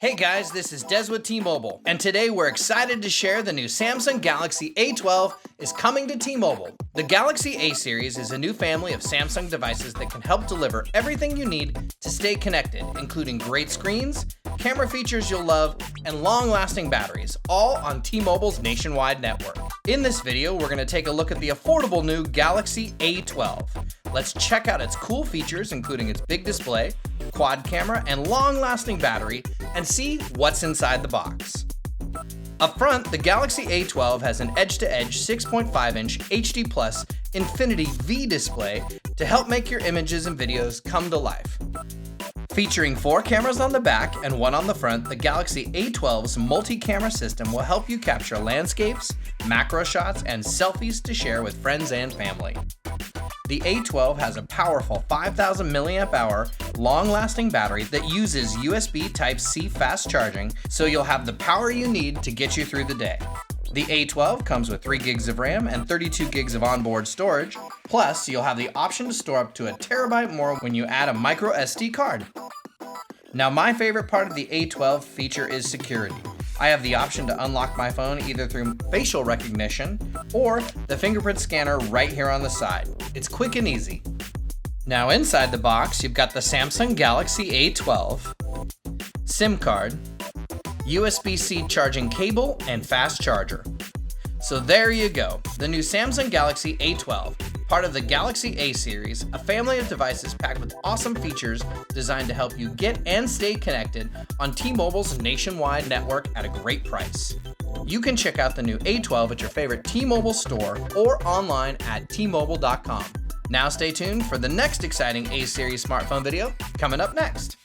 Hey guys, this is Des with T-Mobile, and today we're excited to share the new Samsung Galaxy A12 is coming to T-Mobile. The Galaxy A series is a new family of Samsung devices that can help deliver everything you need to stay connected, including great screens, camera features you'll love, and long-lasting batteries, all on T-Mobile's nationwide network. In this video, we're going to take a look at the affordable new Galaxy A12. Let's check out its cool features, including its big display, quad camera, and long-lasting battery, and see what's inside the box. Up front, the Galaxy A12 has an edge-to-edge 6.5-inch HD Plus Infinity V display to help make your images and videos come to life. Featuring 4 cameras on the back and 1 on the front, the Galaxy A12's multi-camera system will help you capture landscapes, macro shots, and selfies to share with friends and family. The A12 has a powerful 5,000 mAh long-lasting battery that uses USB Type-C fast charging, so you'll have the power you need to get you through the day. The A12 comes with 3 gigs of RAM and 32 gigs of onboard storage, plus you'll have the option to store up to a terabyte more when you add a MicroSD card. Now, my favorite part of the A12 feature is security. I have the option to unlock my phone either through facial recognition or the fingerprint scanner right here on the side. It's quick and easy. Now, inside the box, you've got the Samsung Galaxy A12, SIM card, USB-C charging cable, and fast charger. So there you go, the new Samsung Galaxy A12, part of the Galaxy A series, a family of devices packed with awesome features designed to help you get and stay connected on T-Mobile's nationwide network at a great price. You can check out the new A12 at your favorite T-Mobile store or online at tmobile.com. Now stay tuned for the next exciting A series smartphone video coming up next.